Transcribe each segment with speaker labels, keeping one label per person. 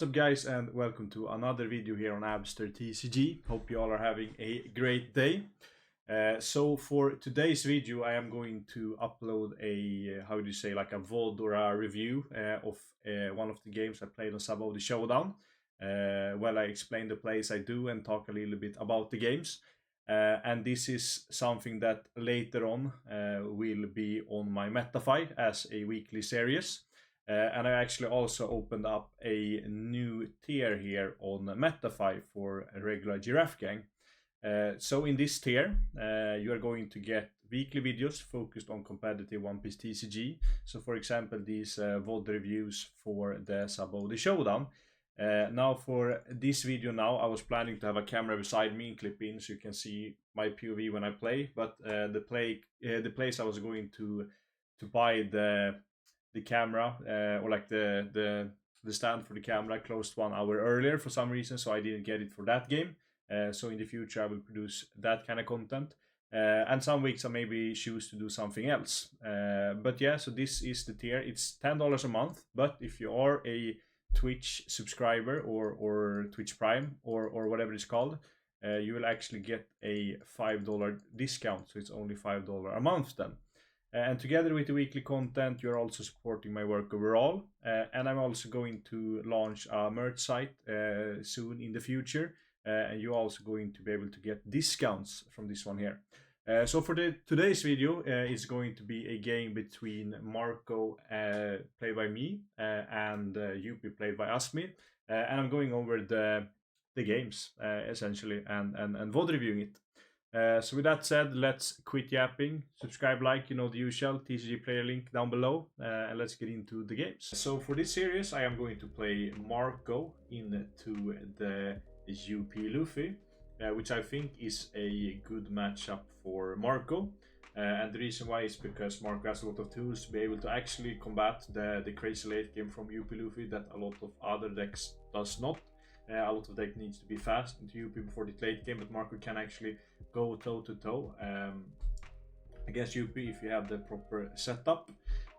Speaker 1: What's up guys, and welcome to another video here on Abster TCG. Hope you all are having a great day. So for today's video I am going to upload a, how do you say, like a VOD or a review of one of the games I played on Sabaody Showdown. Well, I explain the plays I do and talk a little bit about the games. And this is something that later on will be on my Metafy as a weekly series. And I actually also opened up a new tier here on Metafy for a regular Giraffe Gang. So in this tier, you are going to get weekly videos focused on competitive One Piece TCG. So for example, these VOD reviews for the Sabaody Showdown. Now for this video I was planning to have a camera beside me and clip in so you can see my POV when I play. But the place I was going to buy the camera or like the stand for the camera closed 1 hour earlier for some reason, so I didn't get it for that game. So in the future I will produce that kind of content, and some weeks I maybe choose to do something else. But yeah, so this is the tier. It's $10 a month, but if you are a Twitch subscriber or Twitch Prime or whatever it's called, you will actually get a $5 discount, so it's only $5 a month then. And together with the weekly content, you're also supporting my work overall. And I'm also going to launch a merch site soon in the future. And you're also going to be able to get discounts from this one here. So for today's video, is going to be a game between Marco, played by me, and Yuppie, played by Asmi. And I'm going over the games, essentially, and VOD reviewing it. So with that said, let's quit yapping, subscribe, like, you know the usual, TCG player link down below, and let's get into the games. So for this series I am going to play Marco into the UP Luffy, which I think is a good matchup for Marco. And the reason why is because Marco has a lot of tools to be able to actually combat the crazy late game from UP Luffy that a lot of other decks does not. A lot of deck needs to be fast into UP before the late game, but Marco can actually go toe to toe against UP if you have the proper setup.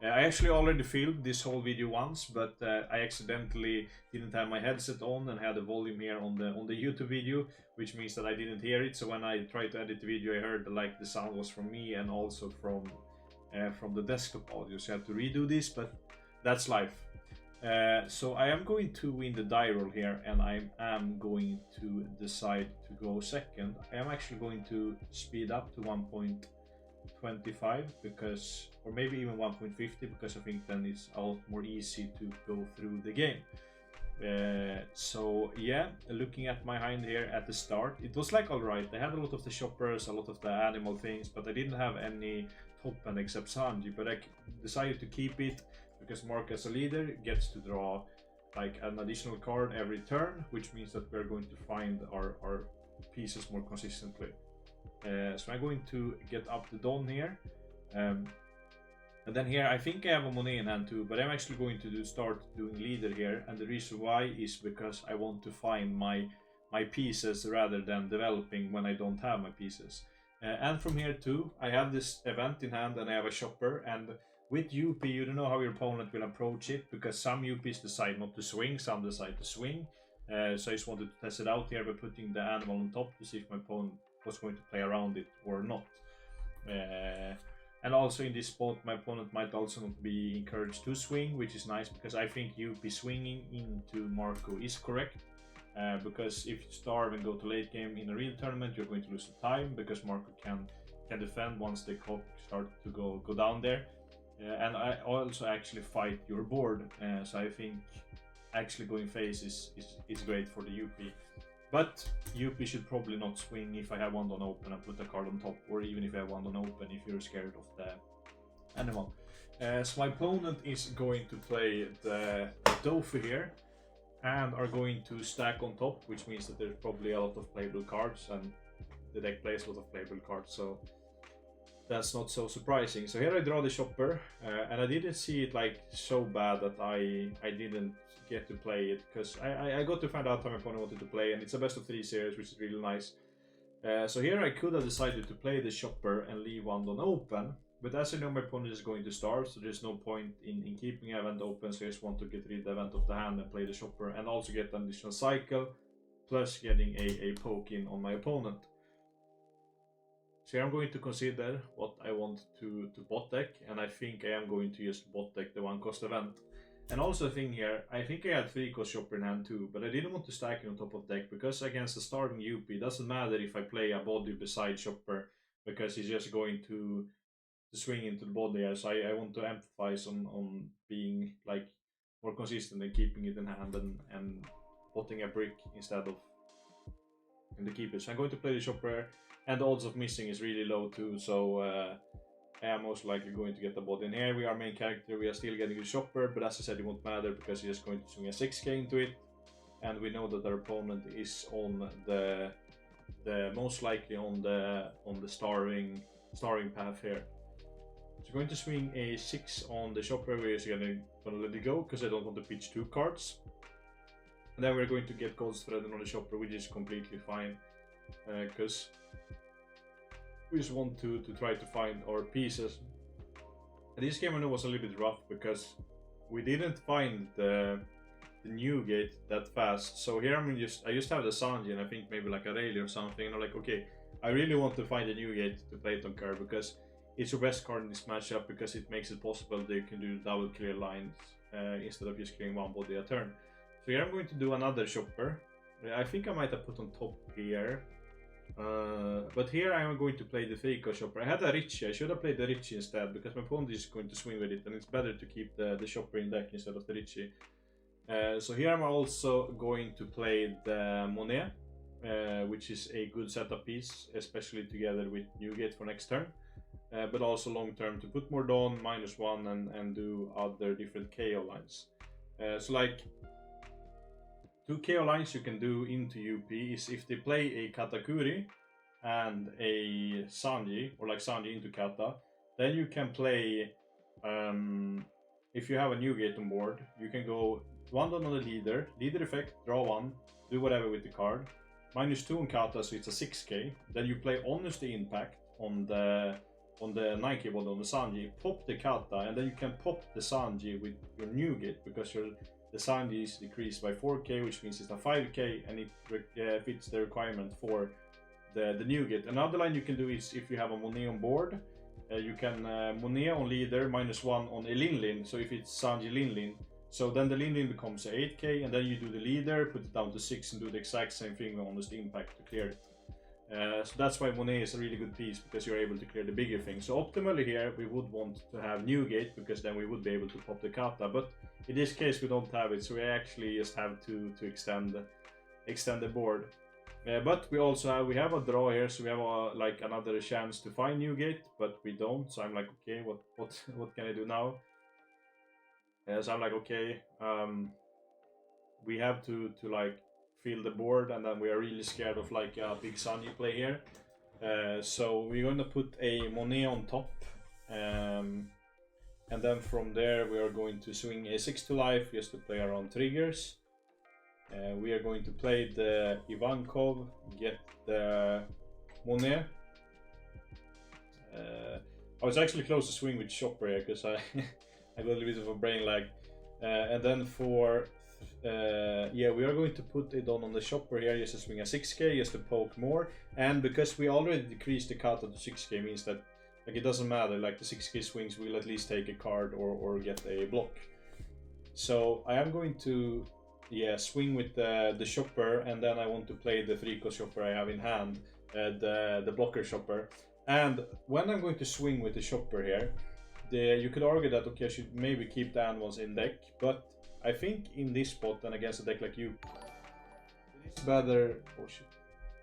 Speaker 1: I actually already filmed this whole video once, but I accidentally didn't have my headset on and had the volume here on the YouTube video, which means that I didn't hear it. So when I tried to edit the video, I heard like the sound was from me and also from the desktop audio. So I have to redo this, but that's life. So I am going to win the die roll here, and I am going to decide to go second. I am actually going to speed up to 1.25 because, or maybe even 1.50, because I think then it's a lot more easy to go through the game. So yeah, looking at my hand here at the start, it was like alright. I had a lot of the shoppers, a lot of the animal things, but I didn't have any top end except Sanji. But I decided to keep it because Mark as a leader gets to draw like an additional card every turn, which means that we're going to find our pieces more consistently. So I'm going to get up the Dawn here. And then here I think I have a Monet in hand too, but I'm actually going to start doing leader here. And the reason why is because I want to find my pieces rather than developing when I don't have my pieces. And from here too, I have this event in hand and I have a shopper, and with UP, you don't know how your opponent will approach it, because some UPs decide not to swing, some decide to swing. So I just wanted to test it out here by putting the animal on top to see if my opponent was going to play around it or not. And also in this spot, my opponent might also not be encouraged to swing, which is nice because I think UP swinging into Marco is correct. Because if you starve and go to late game in a real tournament, you're going to lose the time because Marco can defend once the clock starts to go down there. And I also actually fight your board, so I think actually going face is great for the UP. But UP should probably not swing if I have one on open and put a card on top, or even if I have one on open if you're scared of the animal. So my opponent is going to play the Dofu here and are going to stack on top, which means that there's probably a lot of playable cards, and the deck plays a lot of playable cards, so that's not so surprising. So here I draw the shopper, and I didn't see it like so bad that I didn't get to play it, because I got to find out how my opponent wanted to play, and it's a best of 3 series, which is really nice. So here I could have decided to play the shopper and leave one on open, But as I know, my opponent is going to starve, so there's no point in keeping an event open, so I just want to get rid of the event of the hand and play the shopper, and also get an additional cycle, plus getting a poke in on my opponent. So here I'm going to consider what I want to bot deck, and I think I am going to just bot deck the 1-cost event. And also a thing here, I think I had 3-cost shopper in hand too, but I didn't want to stack it on top of deck, because against the starving UP, it doesn't matter if I play a body beside shopper, because he's just going to swing into the body here. So I want to emphasize on being like more consistent and keeping it in hand and botting a brick instead of in the keeper. So I'm going to play the shopper, and the odds of missing is really low too, so I am most likely going to get the bot in here. We are main character, we are still getting the shopper, but as I said, it won't matter because he's just going to swing a 6k into it, and we know that our opponent is on the most likely on the starving path here. So I'm going to swing a 6 on the shopper. We're just gonna let it go because I don't want to pitch 2 cards. And then we're going to get gold threaded on the shopper, which is completely fine because we just want to try to find our pieces. And this game I know was a little bit rough because we didn't find the new gate that fast. So here I just have the Sanji and I think maybe like a Rayleigh or something, and I'm like, okay, I really want to find a new gate to play it on card because it's your best card in this matchup, because it makes it possible that you can do double clear lines instead of just clearing one body a turn. So here I'm going to do another shopper. I think I might have put on top here. But here I am going to play the 3-cost shopper. I had a Richie, I should have played the Richie instead, because my opponent is going to swing with it, and it's better to keep the shopper in deck instead of the Richie. So here I'm also going to play the Monet, which is a good setup piece, especially together with Newgate for next turn. But also long term to put more Dawn, -1, and do other different KO lines. So like 2 KO lines you can do into UP is if they play a Katakuri and a Sanji, or like Sanji into Kata, then you can play, if you have a Newgate on board, you can go 1 on the leader effect, draw 1, do whatever with the card, -2 on Kata, so it's a 6k, then you play Honesty Impact on the 9k body on the Sanji, pop the Kata, and then you can pop the Sanji with your Newgate, because the Sanji is decreased by 4k, which means it's a 5k, and it fits the requirement for the Newgate. Another line you can do is if you have a Monet on board, you can Monet on leader, -1 on a Linlin, so if it's Sanji Linlin, so then the Linlin becomes 8k, and then you do the leader, put it down to 6, and do the exact same thing on the Impact to clear it. So that's why Monet is a really good piece, because you're able to clear the bigger thing. So optimally here we would want to have Newgate, because then we would be able to pop the Kata, but in this case we don't have it, so we actually just have to extend the board. But we also have a draw here, so we have like another chance to find Newgate, but we don't. So I'm like, okay, what can I do now? So I'm like, okay, we have to like fill the board, and then we are really scared of like a big Sanji play here. So we're going to put a Monet on top, and then from there we are going to swing a 6 to life just to play around triggers. We are going to play the Ivankov, get the Monet. I was actually close to swing with Chopper here because I got a little bit of a brain lag. And then for yeah, we are going to put it on the Chopper here just to swing a 6k just to poke more. And because we already decreased the Kata to 6k, means that like it doesn't matter, like the 6k swings will at least take a card or get a block. So I am going to swing with the Chopper, and then I want to play the 3-cost Chopper I have in hand, the blocker Chopper. And when I'm going to swing with the Chopper here, you could argue that okay, I should maybe keep the animals in deck, but I think in this spot and against a deck like you, it's better. Oh shit!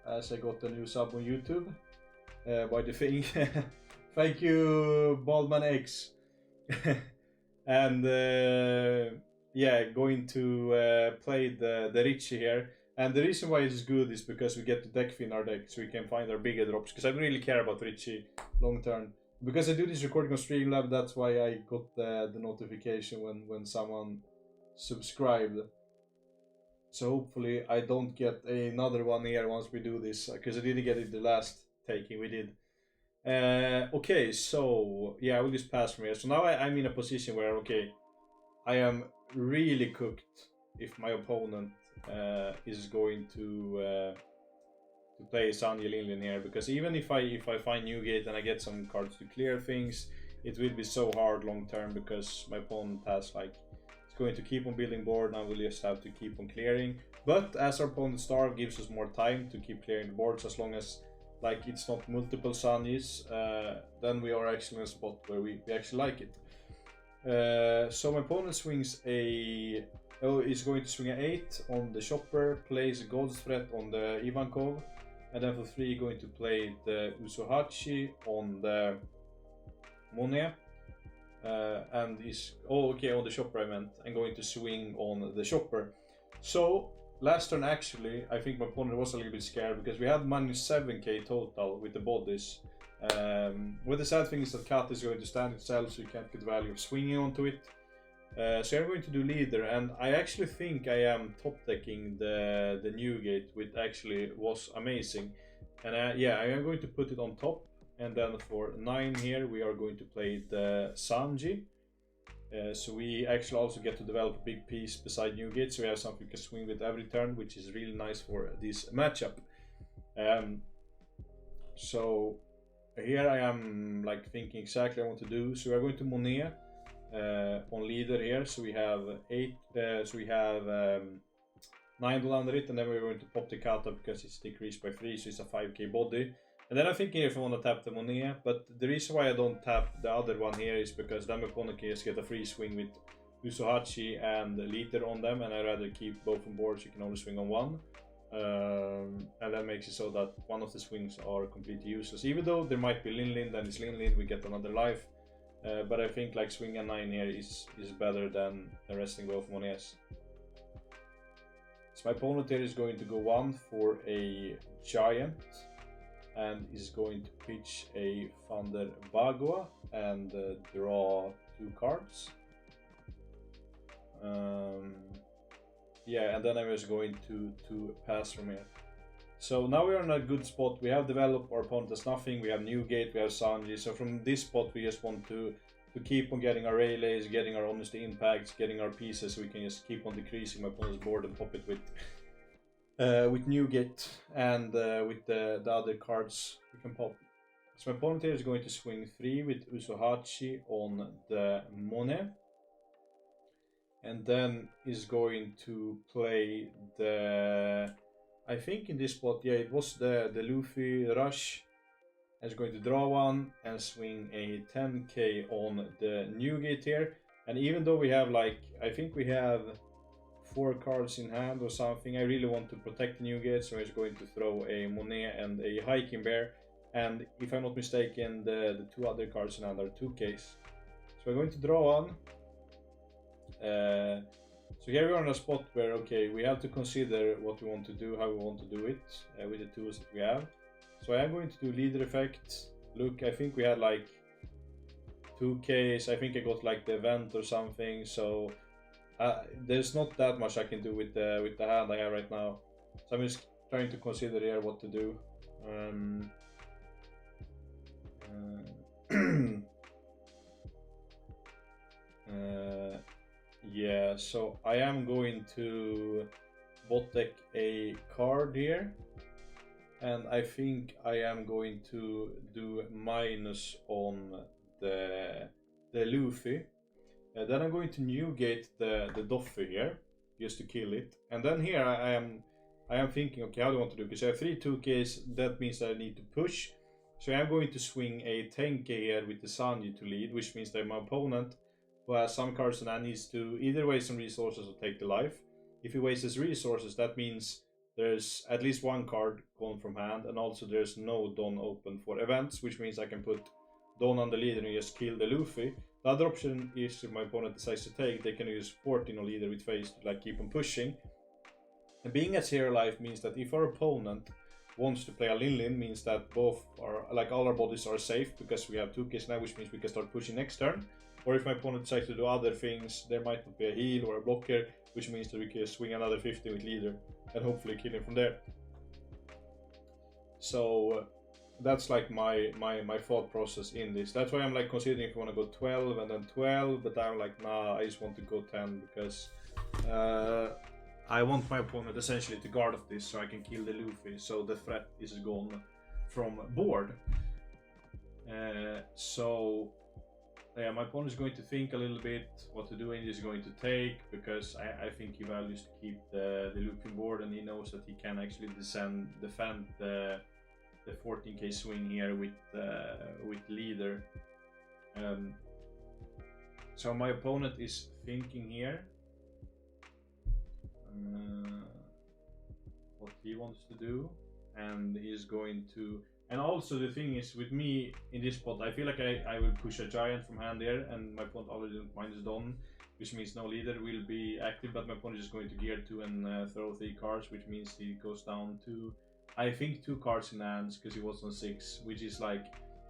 Speaker 1: As I got a new sub on YouTube by the thing. Thank you, Baldman X. And yeah, going to play the Richie here. And the reason why it's good is because we get the deck in our deck, so we can find our bigger drops. Because I don't really care about Richie long term. Because I do this recording on Streamlab, that's why I got the notification when someone subscribed. So hopefully I don't get another one here once we do this, because I didn't get it the last taking we did. Okay, so yeah, I will just pass from here. So now I'm in a position where, okay, I am really cooked if my opponent is going to play Sanji Linlin here, because even if I find Newgate and I get some cards to clear things, it will be so hard long term, because my opponent has like, it's going to keep on building board and I will just have to keep on clearing. But as our opponent's starve gives us more time to keep clearing the boards, as long as like it's not multiple Sanjis, then we are actually in a spot where we actually like it. So my opponent swings a... Oh, he's going to swing an 8 on the Chopper, plays a God's Threat on the Ivankov, and then for 3 going to play the Usohachi on the Monet. And is... Oh, okay, on the Chopper I meant. I'm going to swing on the Chopper. So, last turn actually, I think my opponent was a little bit scared, because we had minus 7k total with the bodies. Well, the sad thing is that Cat is going to stand itself, so you can't get the value of swinging onto it. So I'm going to do leader, and I actually think I am top decking the Newgate, which actually was amazing. And yeah, I am going to put it on top, and then for 9 here we are going to play the Sanji. So we actually also get to develop a big piece beside Newgate, so we have something we can swing with every turn, which is really nice for this matchup. So here I am like thinking exactly what to do. So we're going to Monet on leader here. So we have 9 under it, and then we're going to pop the kata because it's decreased by 3, so it's a 5k body. And then I'm thinking if I want to tap the Monet, but the reason why I don't tap the other one here is because then my opponent can just get a free swing with Usohachi and leader on them, and I'd rather keep both on board so you can only swing on one. And that makes it so that one of the swings are completely useless. Even though there might be Linlin, then it's Linlin, we get another life. But I think like swing a 9 here is better than resting both Monets. So my opponent here is going to go 1 for a Giant, and is going to pitch a Thunder Bagua and draw 2 cards. Yeah, and then I was going to pass from here. So now we're in a good spot. We have developed, our opponent has nothing, we have Newgate, we have Sanji. So from this spot we just want to keep on getting our relays, getting our honesty impacts, getting our pieces, so we can just keep on decreasing my opponent's board and pop it with Newgate and with the other cards we can pop. So my opponent here is going to swing 3 with Usohachi on the Monet. And then is going to play the... I think in this spot, yeah, it was the Luffy Rush. And is going to draw 1 and swing a 10k on the Newgate here. And even though we have like, I think we have 4 cards in hand or something, I really want to protect the Newgate, so I'm going to throw a Monet and a Hiking Bear. And if I'm not mistaken, the 2 other cards in hand are 2ks. So we're going to draw 1. So here we are in a spot where, okay, we have to consider what we want to do, how we want to do it with the tools that we have. So I am going to do leader effect. Look, I think we had like 2Ks. I think I got like the event or something. So there's not that much I can do with the hand I have right now. So I'm just trying to consider here what to do. Yeah, so I am going to bot deck a card here, and I think I am going to do minus on the Luffy. Then I'm going to Newgate the Doffy here, just to kill it. And then here I am thinking, okay, how do I want to do? Because I have 3 2Ks, that means that I need to push. So I'm going to swing a 10k here with the Sanji to lead, which means that my opponent, who has some cards and needs to either waste some resources or take the life. If he wastes his resources, that means there's at least 1 card gone from hand, and also there's no Dawn open for events, which means I can put Dawn on the leader and just kill the Luffy. The other option is, if my opponent decides to take, they can use 14 on leader with face to like keep on pushing. And being at 0 life means that if our opponent wants to play a Linlin, means that both are, like all our bodies are safe, because we have 2Ks now, which means we can start pushing next turn. Or if my opponent decides to do other things, there might not be a heal or a blocker, which means that we can swing another 50 with leader and hopefully kill him from there. So that's like my thought process in this. That's why I'm like considering if I want to go 12 and then 12, but I'm like, nah, I just want to go 10 because I want my opponent essentially to guard of this so I can kill the Luffy, so the threat is gone from board. So yeah, my opponent is going to think a little bit what to do and he's going to take, because I think he values to keep the Luffy board, and he knows that he can actually defend the 14k swing here with leader. So my opponent is thinking here what he wants to do, and he's going to. And also the thing is, with me in this spot, I feel like I will push a giant from hand here, and my opponent already minus done, which means no leader will be active, but my opponent is going to gear 2 and throw 3 cards, which means he goes down to, I think, 2 cards in hands, because he was on 6, which is like,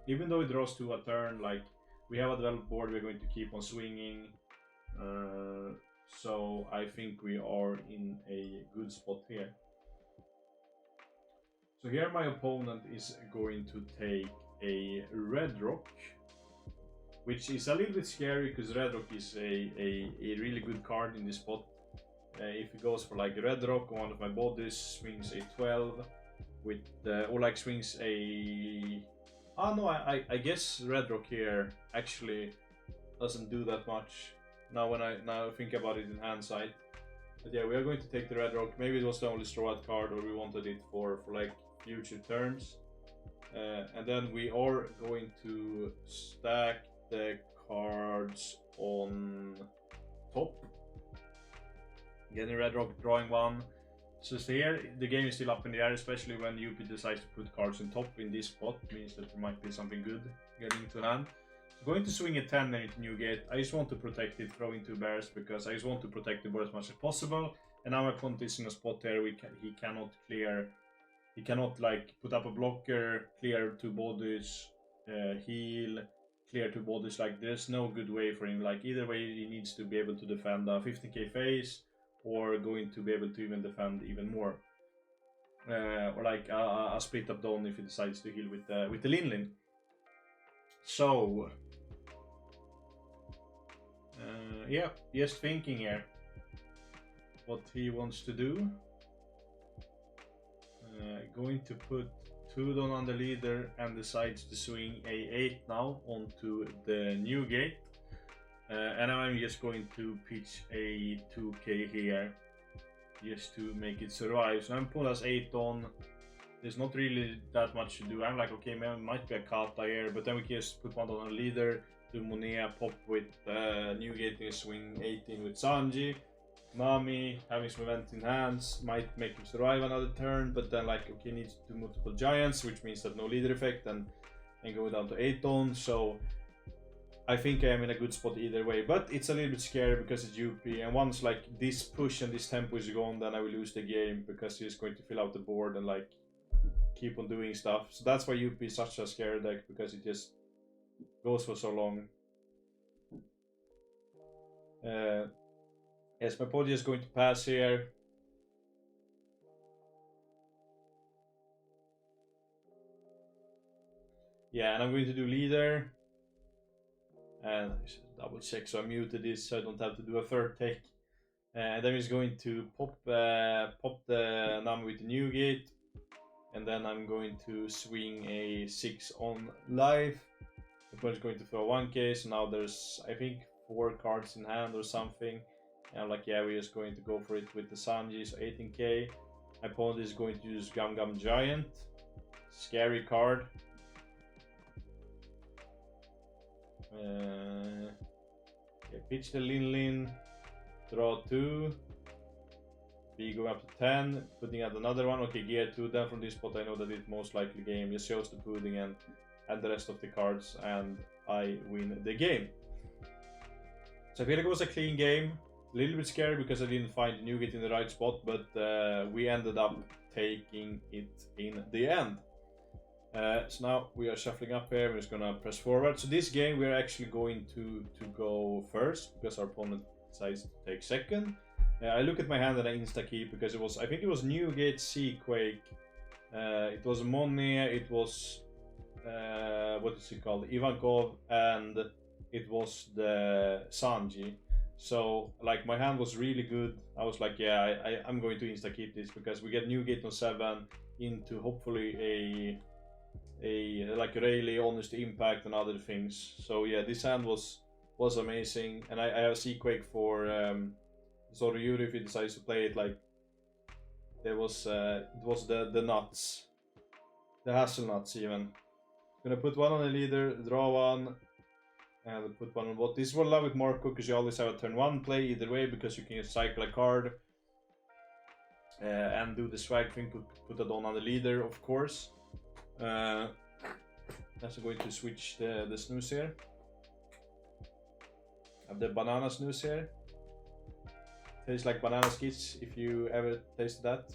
Speaker 1: even though it draws 2 a turn, like, we have a developed board, we're going to keep on swinging, so I think we are in a good spot here. So here my opponent is going to take a red rock, which is a little bit scary because red rock is a really good card in this spot. If it goes for like a red rock, one of my bodies swings a 12 with or like swings a, oh no, I guess red rock here actually doesn't do that much now when I think about it in hindsight. But yeah, we are going to take the red rock. Maybe it was the only straw hat card, or we wanted it for like future turns. And then we are going to stack the cards on top. Getting red rock, drawing 1. So here the game is still up in the air, especially when UP decides to put cards on top in this spot. Means that there might be something good getting into hand. Going to swing a 10 and into Newgate. I just want to protect it, throwing 2 bears, because I just want to protect the board as much as possible. And now my opponent is in a spot here he cannot clear. He cannot like put up a blocker, clear 2 bodies, heal, clear 2 bodies. Like, there's no good way for him. Like, either way he needs to be able to defend a 15k face, or going to be able to even defend even more. Or like a split up down if he decides to heal with the Lin. So yeah, just thinking here what he wants to do. Going to put 2 down on the leader and decides to swing a 8 now onto the Newgate. And I'm just going to pitch a 2k here just to make it survive. So I'm putting us 8 on. There's not really that much to do. I'm like, okay, man, might be a kata here, but then we can just put 1 down on the leader, do Monea, pop with Newgate and swing 18 with Sanji. Nami having some event in hands might make him survive another turn, but then like, okay, needs to do multiple giants, which means that no leader effect, and go down to 8 on. So I think I am in a good spot either way, but it's a little bit scary because it's UP, and once like this push and this tempo is gone, then I will lose the game because he's going to fill out the board and like keep on doing stuff. So that's why UP is such a scary deck, because it just goes for so long. Yes, my opponent is going to pass here. Yeah, and I'm going to do leader. And I should double check, so I muted this so I don't have to do a third take. And then he's going to pop the Nami with the Newgate. And then I'm going to swing a 6 on life. The opponent is going to throw 1k, so now there's, I think, 4 cards in hand or something. And I'm like, yeah, we're just going to go for it with the Sanji, so 18k. My opponent is going to use Gum Gum Giant. Scary card. Yeah, pitch the Lin, draw 2. B going up to 10, putting out another one. Okay, gear 2. Then from this spot, I know that it most likely game just shows the pudding and the rest of the cards, and I win the game. So I feel like it was a clean game. A little bit scary because I didn't find Newgate in the right spot, but we ended up taking it in the end. So now we are shuffling up here. We're just gonna press forward. So this game we're actually going to go first because our opponent decides to take second. I look at my hand and I insta keep because it was, I think it was Newgate, Seaquake, it was Money, it was what is it called, Ivankov, and it was the Sanji. So like my hand was really good. I was like, yeah, I'm going to insta keep this because we get new gate on 7 into hopefully a like really honest impact and other things. So yeah, this hand was amazing, and I have Seaquake for Zoryuri if he decides to play it. Like there was it was the nuts, the hazelnuts even. Gonna put one on the leader, draw one, and put one on bot. This is what I love with Marco, because you always have a turn 1 play either way, because you can just cycle a card and do the swag thing, put that on the leader, of course. That's going to switch the snooze here. Have the banana snooze here. Tastes like banana skits if you ever tasted that.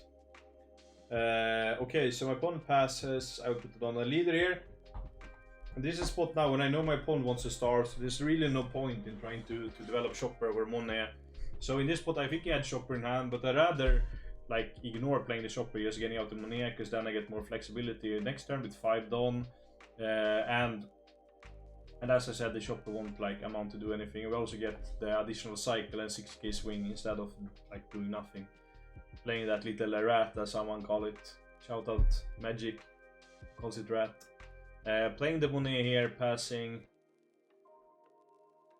Speaker 1: Okay, so my opponent passes. I will put it on the leader here. And this is a spot now when I know my opponent wants to start, so there's really no point in trying to develop Chopper over Monet. So in this spot I think he had Chopper in hand, but I'd rather like ignore playing the Chopper, just getting out the Monet, because then I get more flexibility next turn with 5 Dawn. And as I said, the Chopper won't like amount to do anything. We also get the additional cycle and 6k swing instead of like doing nothing. Playing that little rat, as someone call it. Shout out Magic calls it rat. Playing the Monet here, passing.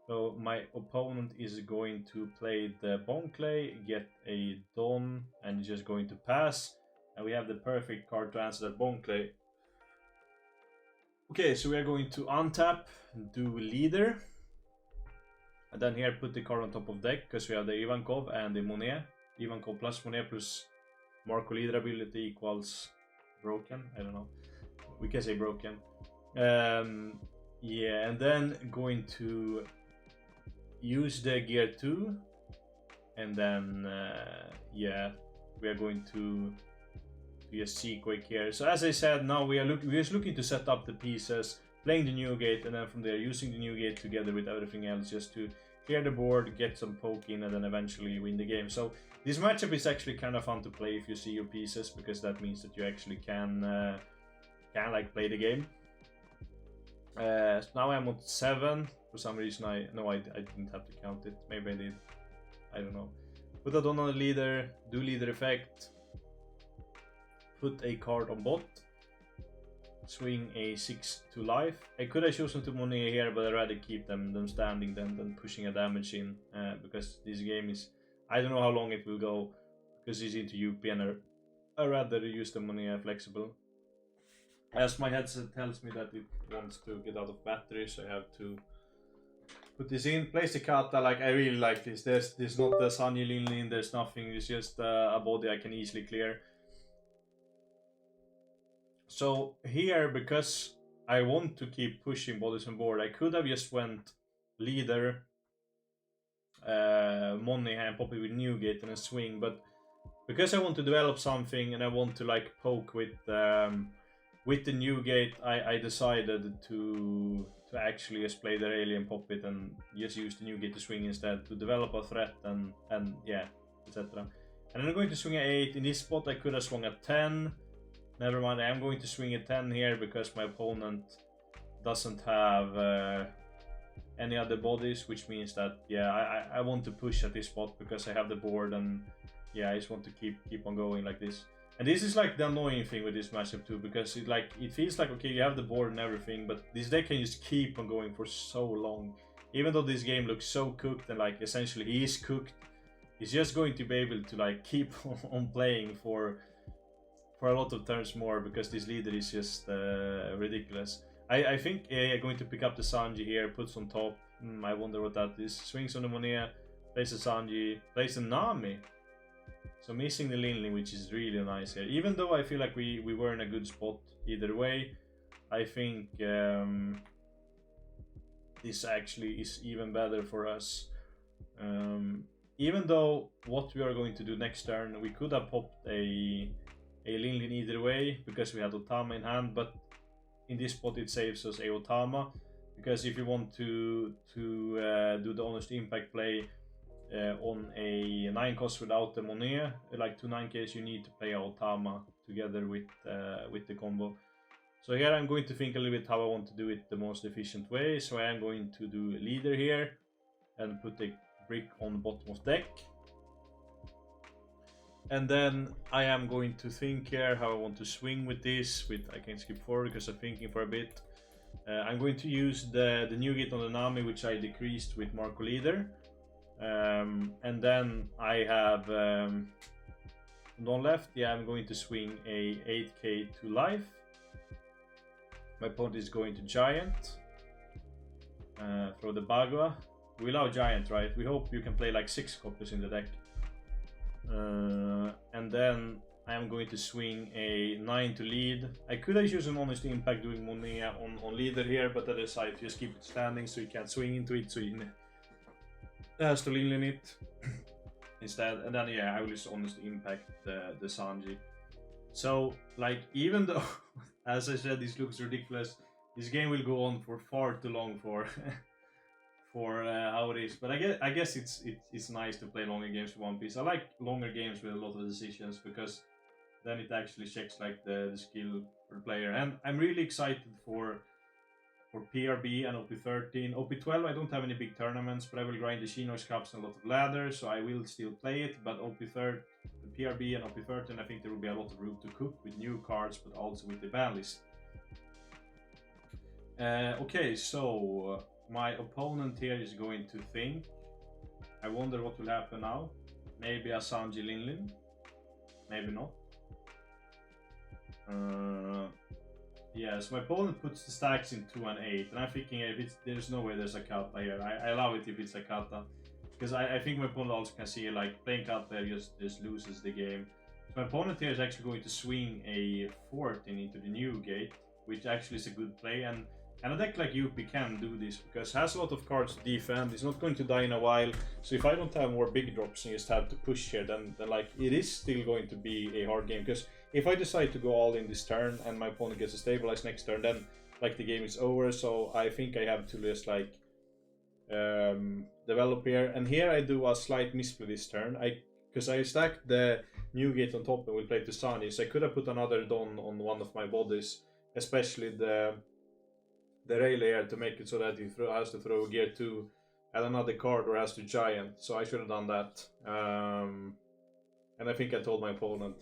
Speaker 1: So my opponent is going to play the Bonclay, get a Don, and just going to pass. And we have the perfect card to answer that Bonclay. Okay, so we are going to untap, do leader. And then here put the card on top of deck, because we have the Ivankov and the Monet. Ivankov plus Monet plus Marco leader ability equals broken. I don't know. We can say broken. Yeah, and then going to use the gear 2, and then yeah, we are going to just see quick here. So as I said, now we're just looking to set up the pieces, playing the new gate, and then from there using the new gate together with everything else just to clear the board, get some poke in, and then eventually win the game. So this matchup is actually kind of fun to play if you see your pieces, because that means that you actually can like play the game. So now I'm on 7. For some reason I didn't have to count it. Maybe I did. I don't know. Put that on the leader, do leader effect, put a card on bot, swing a 6 to life. I could have chosen to Monet here, but I'd rather keep them standing than pushing a damage in, because this game is, I don't know how long it will go, because it's into UP, and I'd rather use the Monet flexible. As my headset tells me that it wants to get out of battery, so I have to put this in. Place the kata. Like, I really like this. There's not the Sanji Linlin, there's nothing. It's just a body I can easily clear. So here, because I want to keep pushing bodies on board, I could have just went leader, Money, and pop it with Newgate and a swing. But because I want to develop something and I want to like poke with the Newgate, I decided to actually just play the alien, pop it, and just use the Newgate to swing instead to develop a threat and yeah, etc. And I'm going to swing at 8. In this spot I could have swung at 10. Never mind, I am going to swing at 10 here because my opponent doesn't have any other bodies, which means that yeah, I want to push at this spot because I have the board, and yeah, I just want to keep on going like this. And this is like the annoying thing with this matchup too, because it feels like, okay, you have the board and everything, but this deck can just keep on going for so long. Even though this game looks so cooked, and like essentially he is cooked, he's just going to be able to like keep on playing for a lot of turns more, because this leader is just ridiculous. I think I'm going to pick up the Sanji here, puts on top. I wonder what that is. Swings on the Monet, plays the Sanji, plays the Nami. So missing the Linley, which is really nice here. Even though I feel like we were in a good spot either way, I think this actually is even better for us. Even though what we are going to do next turn, we could have popped a Linley either way because we had Otama in hand, but in this spot it saves us a Otama, because if you want to do the honest impact play on a 9 cost without the Monet, like 2 9Ks, you need to play Otama together with the combo. So here I'm going to think a little bit how I want to do it the most efficient way. So I am going to do leader here and put a brick on the bottom of deck. And then I am going to think here how I want to swing with this. I can skip forward because I'm thinking for a bit. I'm going to use the new gate on the Nami, which I decreased with Marco Leader. And then I have on left, yeah, I'm going to swing a 8k to life. My opponent is going to Giant. Throw the Bagua. We love Giant, right? We hope you can play like 6 copies in the deck. And then I am going to swing a 9 to lead. I could have used an Honest Impact doing Monea on leader here, but I decided to just keep it standing so you can't swing into it, so you has to lean in it instead. And then yeah, I will just Honest Impact the Sanji. So like, even though as I said this looks ridiculous, this game will go on for far too long for for how it is. But I guess it's nice to play longer games with One Piece. I like longer games with a lot of decisions because then it actually checks like the skill for the player. And I'm really excited for PRB and OP13. OP12 I don't have any big tournaments, but I will grind the Shinox Cups and a lot of ladders, so I will still play it. But OP3, PRB and OP13, I think there will be a lot of room to cook with new cards, but also with the ban list. Okay, so my opponent here is going to think. I wonder what will happen now. Maybe a Sanji Linlin. Maybe not. Yeah, so my opponent puts the stacks in 2 and 8, and I'm thinking if there's no way there's a kata here. I love it if it's a kata, because I think my opponent also can see like playing kata just loses the game. So my opponent here is actually going to swing a 14 into the new gate, which actually is a good play, and a deck like Yuppie can do this because it has a lot of cards to defend. It's not going to die in a while, so if I don't have more big drops and just have to push here, then like it is still going to be a hard game. Because if I decide to go all in this turn and my opponent gets a stabilize next turn, then like the game is over. So I think I have to just like develop here. And here I do a slight misplay this turn. Because I stacked the new gate on top and will play to Sanji, so I could have put another Don on one of my bodies, especially the Rayleigh here, to make it so that he has to throw gear 2 at another card or has to Giant. So I should have done that. And I think I told my opponent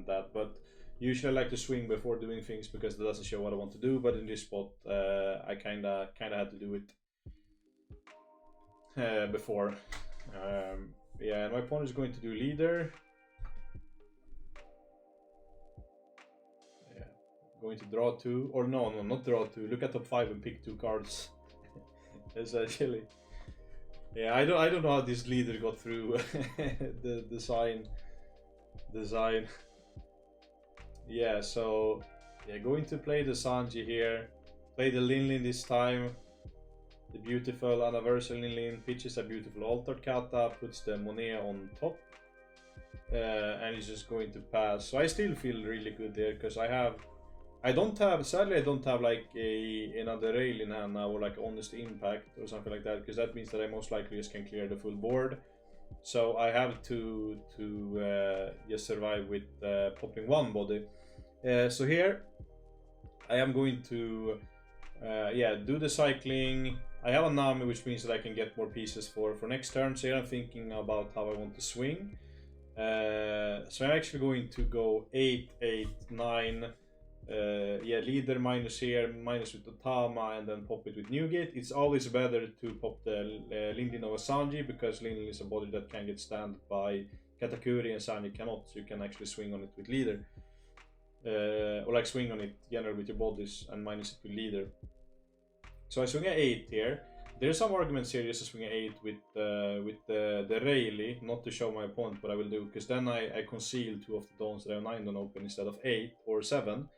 Speaker 1: that, but usually I like to swing before doing things because it doesn't show what I want to do. But in this spot, I kinda had to do it before. Yeah, and my opponent is going to do leader. Yeah, going to draw 2, or no, not draw 2. Look at top 5 and pick 2 cards. Essentially. Yeah, I don't know how this leader got through the design. Yeah, so yeah, going to play the Sanji here, play the Linlin this time, the beautiful anniversary Linlin, pitches a beautiful altered kata, puts the Monea on top, and he's just going to pass. So I still feel really good there because sadly I don't have like another rail in hand now, or like Honest Impact or something like that, because that means that I most likely just can clear the full board. So I have to just survive with popping 1 body. So here I am going to do the cycling. I have a Nami, which means that I can get more pieces for next turn. So here I'm thinking about how I want to swing. So I'm actually going to go 8, 8, 9. Leader minus here, minus with Otama, and then pop it with Newgate. It's always better to pop the Linlin over Sanji, because Linlin is a body that can get stand by Katakuri and Sanji cannot, so you can actually swing on it with leader. Or like swing on it generally with your bodies and minus it with leader. So I swing an 8 here. There's some arguments here just to swing an 8 with the Rayleigh, not to show my opponent what I will do, because then I conceal 2 of the Dons that I have 9 Don open instead of 8 or 7.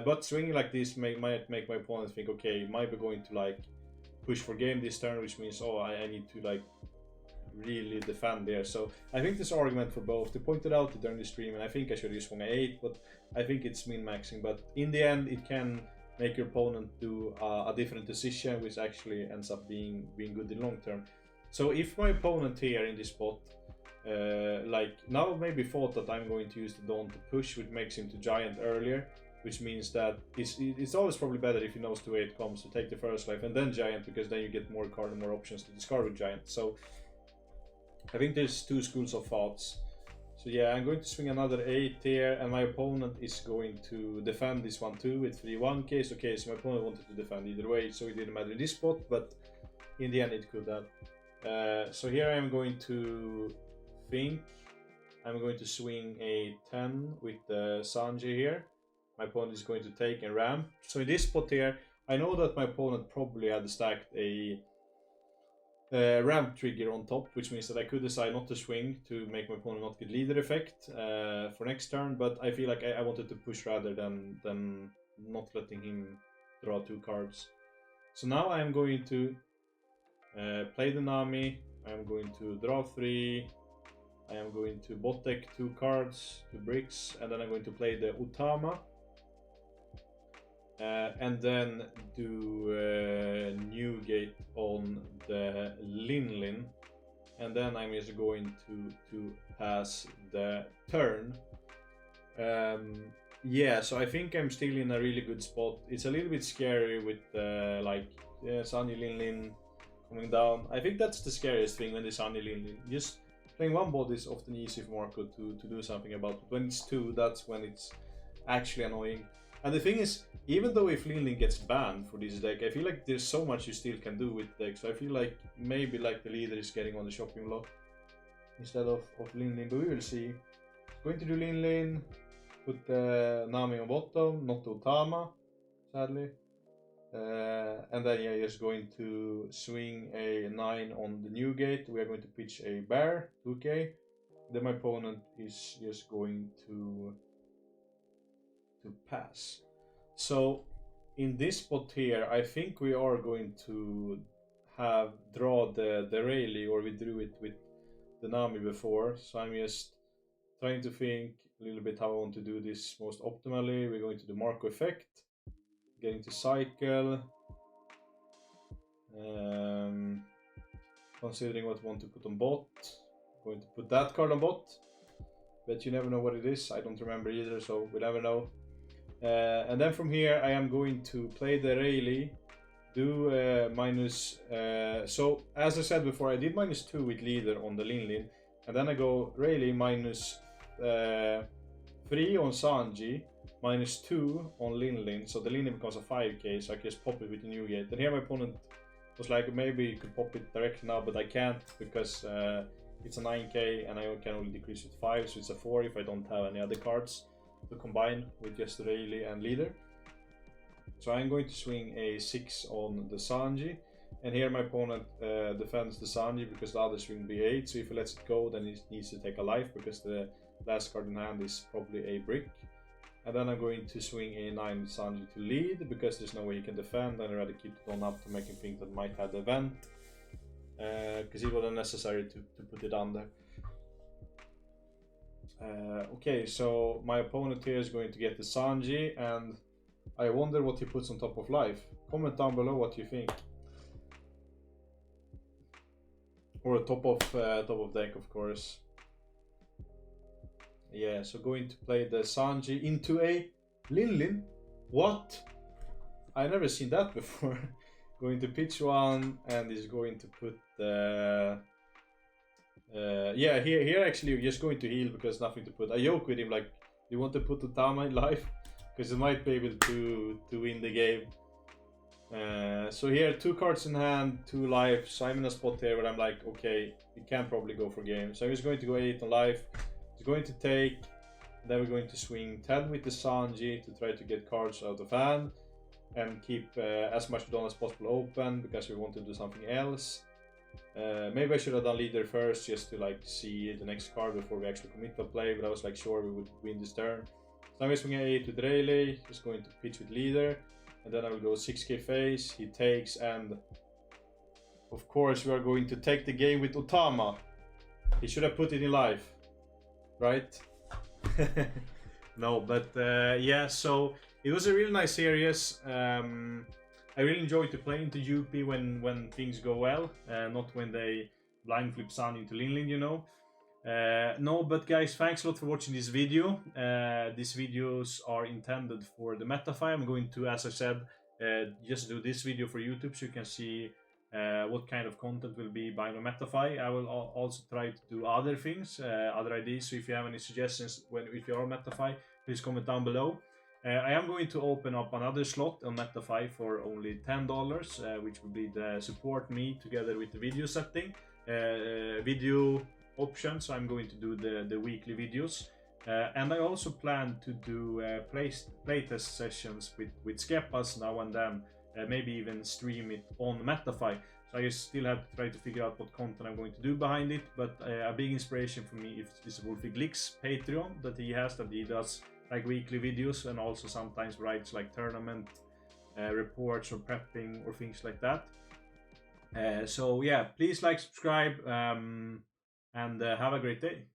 Speaker 1: But swinging like this might make my opponent think, okay, might be going to like push for game this turn, which means, oh, I need to like really defend there. So I think there's an argument for both. They pointed out it during the stream, and I think I should have swung an 8, but I think it's min-maxing. But in the end, it can make your opponent do a different decision, which actually ends up being good in long term. So if my opponent here in this spot, like now maybe thought that I'm going to use the Dawn to push, which makes him to Giant earlier, which means that it's always probably better if he knows the way it comes to take the first life and then giant, because then you get more card and more options to discard with giant. So I think there's two schools of thoughts. So yeah, I'm going to swing another 8 here, and my opponent is going to defend this one too with 3-1 case. Okay, so my opponent wanted to defend either way, so it didn't matter in this spot, but in the end it could have. So here I am going to think I'm going to swing a 10 with the Sanji here. My opponent is going to take and ramp. So in this spot here, I know that my opponent probably had stacked a ramp trigger on top, which means that I could decide not to swing to make my opponent not get leader effect for next turn, but I feel like I wanted to push rather than not letting him draw 2 cards. So now I am going to play the Nami, I am going to draw 3, I am going to bot deck 2 cards, 2 bricks, and then I'm going to play the Utama. And then do new gate on the Lin, and then I'm just going to pass the turn. Yeah, so I think I'm still in a really good spot. It's a little bit scary with Sunny Lin coming down. I think that's the scariest thing when the Sunny Lin. Just playing one body is often easy for Marco to do something about. But when it's 2, that's when it's actually annoying. And the thing is, even though if Lin gets banned for this deck, I feel like there's so much you still can do with decks. So I feel like maybe like the leader is getting on the shopping block instead of Lin, but we will see. Going to do Lin, put the Nami on bottom, not the Utama, sadly. And then yeah, just going to swing a 9 on the new gate. We are going to pitch a bear, 2k. Then my opponent is just going to pass. So in this spot here, I think we are going to draw the Rayleigh, or we drew it with the Nami before. So I'm just trying to think a little bit how I want to do this most optimally. We're going to do Marco effect, getting to cycle, considering what I want to put on bot. Going to put that card on bot, but you never know what it is. I don't remember either, so we never know. And then from here I am going to play the Rayleigh, do minus, so as I said before, I did -2 with leader on the Lin, and then I go Rayleigh minus 3 on Sanji, -2 on Lin, so the Lin becomes a 5k, so I can just pop it with the new gate. And here my opponent was like, maybe you could pop it directly now, but I can't because it's a 9k and I can only decrease with 5, so it's a 4 if I don't have any other cards to combine with just Rayleigh and leader. So I'm going to swing a 6 on the Sanji, and here my opponent defends the Sanji because the other swing will be 8, so if he lets it go then he needs to take a life because the last card in hand is probably a brick. And then I'm going to swing a 9 with Sanji to lead because there's no way he can defend, and I'd rather keep it on up to make him think that might have the event, because it was unnecessary to put it under. Okay, so my opponent here is going to get the Sanji, and I wonder what he puts on top of life. Comment down below what you think. Or top of deck, of course. Yeah, so going to play the Sanji into a Lin. What? I never seen that before. Going to pitch one, and is going to put the yeah, here actually you're just going to heal because nothing to put. I joke with him like, you want to put Utama in life? Because he might be able to win the game. So here, 2 cards in hand, 2 life. So I'm in a spot here where I'm like, okay, we can probably go for game. So I'm just going to go 8 on life. He's going to take. Then we're going to swing 10 with the Sanji to try to get cards out of hand and keep as much done as possible open because we want to do something else. Maybe I should have done leader first just to like see the next card before we actually commit to play, but I was like sure we would win this turn. So now we're swinging 8 with Rayleigh, he's going to pitch with leader, and then I will go 6k face, he takes, and of course we are going to take the game with Utama. He should have put it in life, right? No, but yeah, so it was a really nice series. I really enjoy to play into UP when things go well, not when they blind flip Sun into Lin, you know. No, but guys, thanks a lot for watching this video. These videos are intended for the MetaFi. I'm going to, as I said, just do this video for YouTube so you can see what kind of content will be by the MetaFi. I will also try to do other things, other ideas. So if you have any suggestions if you are MetaFi, please comment down below. I am going to open up another slot on MetaFi for only $10, which will be the support me together with the video setting, video option. So I'm going to do the weekly videos, and I also plan to do playtest sessions with Skepas now and then, maybe even stream it on MetaFi. So I still have to try to figure out what content I'm going to do behind it, but a big inspiration for me is Wolfie Glick's Patreon that he does like weekly videos, and also sometimes writes like tournament reports or prepping or things like that. So yeah, please like, subscribe, and have a great day.